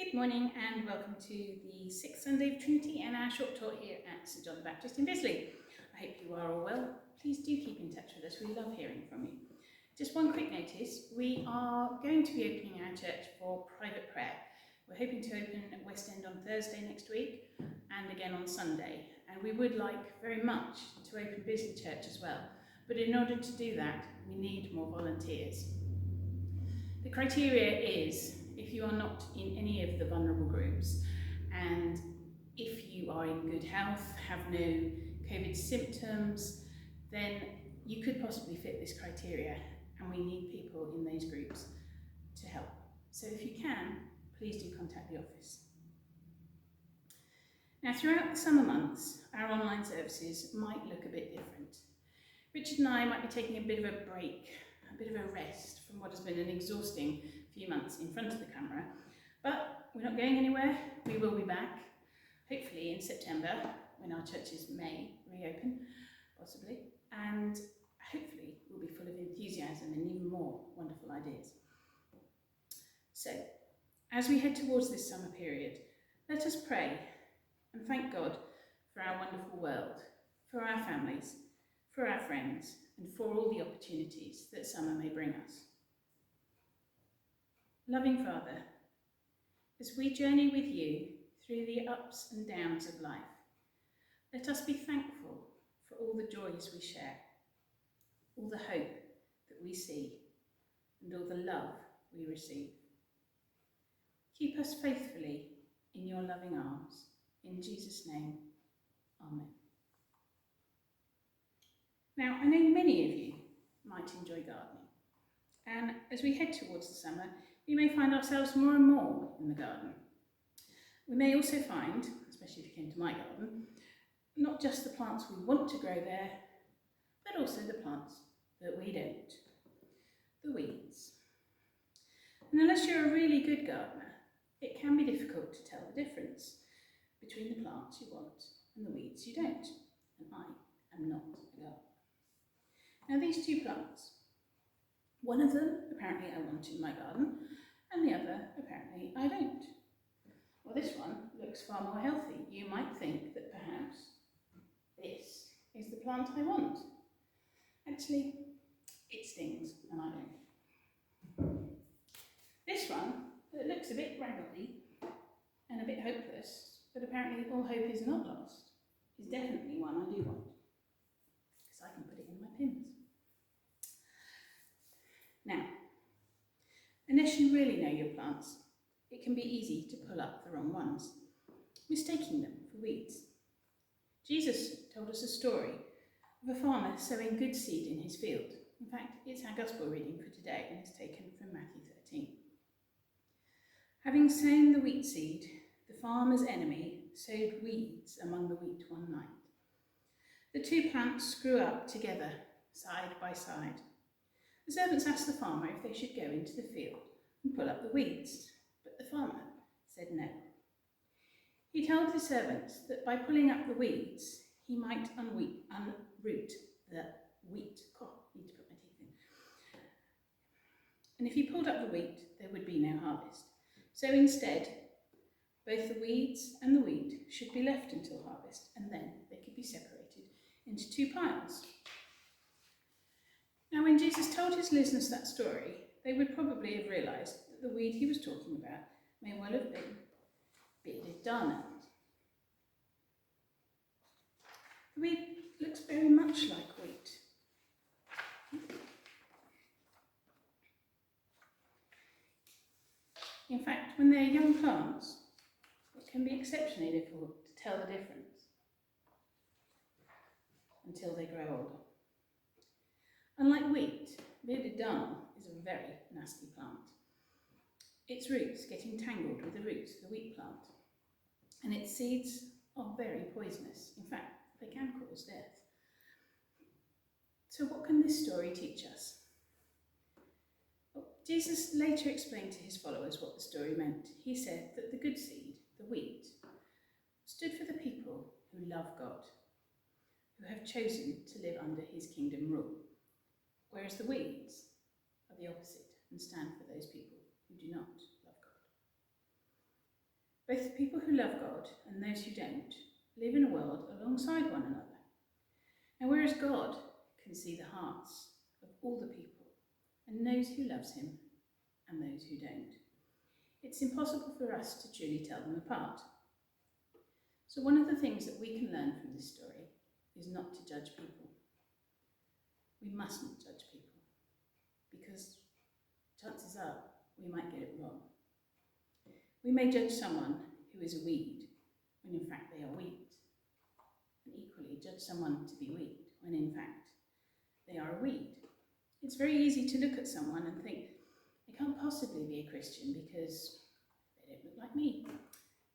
Good morning and welcome to the 6th Sunday of Trinity and our short talk here at St John the Baptist in Bisley. I hope you are all well. Please do keep in touch with us, we love hearing from you. Just one quick notice, we are going to be opening our church for private prayer. We're hoping to open at West End on Thursday next week and again on Sunday, and we would like very much to open Bisley Church as well, but in order to do that we need more volunteers. The criteria is if you are not in any of the vulnerable groups and if you are in good health, have no COVID symptoms, then you could possibly fit this criteria, and we need people in those groups to help. So if you can, please do contact the office. Now, throughout the summer months, our online services might look a bit different. Richard and I might be taking a bit of a break, a bit of a rest from what has been an exhausting few months in front of the camera, but we're not going anywhere. We will be back, hopefully in September, when our churches may reopen, possibly, and hopefully we'll be full of enthusiasm and even more wonderful ideas. So, as we head towards this summer period, let us pray and thank God for our wonderful world, for our families, for our friends, and for all the opportunities that summer may bring us. Loving Father, as we journey with you through the ups and downs of life, let us be thankful for all the joys we share, all the hope that we see, and all the love we receive. Keep us faithfully in your loving arms. In Jesus' name, Amen. Now, I know many of you might enjoy gardening, and as we head towards the summer, we may find ourselves more and more in the garden. We may also find, especially if you came to my garden, not just the plants we want to grow there, but also the plants that we don't, the weeds. And unless you're a really good gardener, it can be difficult to tell the difference between the plants you want and the weeds you don't, and I am not a gardener. Now, these two plants, one of them apparently I want in my garden, and the other apparently I don't. Well, this one looks far more healthy. You might think that perhaps this is the plant I want. Actually, it stings and I don't. This one, that looks a bit raggedy and a bit hopeless, but apparently all hope is not lost, is definitely one I do want, because I can put it in my pins. Now, unless you really know your plants, it can be easy to pull up the wrong ones, mistaking them for weeds. Jesus told us a story of a farmer sowing good seed in his field. In fact, it's our gospel reading for today and is taken from Matthew 13. Having sown the wheat seed, the farmer's enemy sowed weeds among the wheat one night. The two plants grew up together, side by side. The servants asked the farmer if they should go into the field and pull up the weeds, but the farmer said no. He told his servants that by pulling up the weeds, he might unroot the wheat. Need to put my teeth in. And if he pulled up the wheat, there would be no harvest. So instead, both the weeds and the wheat should be left until harvest, and then they could be separated into two piles. Now, when Jesus told his listeners that story, they would probably have realised that the weed he was talking about may well have been bearded darnel. The weed looks very much like wheat. In fact, when they're young plants, it can be exceptionally difficult to tell the difference until they grow older. Unlike wheat, bearded darnel is a very nasty plant. Its roots get entangled with the roots of the wheat plant, and its seeds are very poisonous. In fact, they can cause death. So what can this story teach us? Well, Jesus later explained to his followers what the story meant. He said that the good seed, the wheat, stood for the people who love God, who have chosen to live under his kingdom rule, whereas the weeds are the opposite and stand for those people who do not love God. Both the people who love God and those who don't live in a world alongside one another. And whereas God can see the hearts of all the people and knows who loves him and those who don't, it's impossible for us to truly tell them apart. So one of the things that we can learn from this story is not to judge people. We mustn't judge people, because chances are we might get it wrong. We may judge someone who is a weed when in fact they are weeds, and equally judge someone to be weed when in fact they are a weed. It's very easy to look at someone and think, they can't possibly be a Christian because they don't look like me.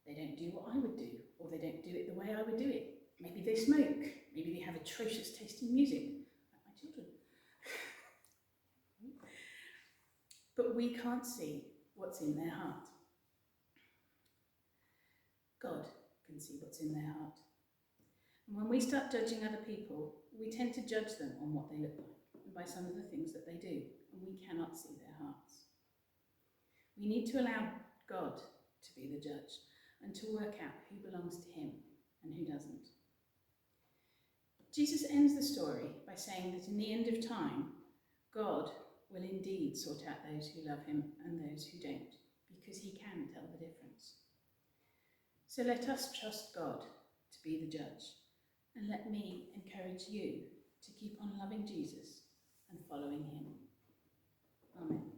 They don't do what I would do, or they don't do it the way I would do it. Maybe they smoke, maybe they have atrocious taste in music, like my children. But we can't see what's in their heart. God can see what's in their heart. And when we start judging other people, we tend to judge them on what they look like and by some of the things that they do, and we cannot see their hearts. We need to allow God to be the judge and to work out who belongs to him and who doesn't. Jesus ends the story by saying that in the end of time, God will indeed sort out those who love him and those who don't, because he can tell the difference. So let us trust God to be the judge, and let me encourage you to keep on loving Jesus and following him. Amen.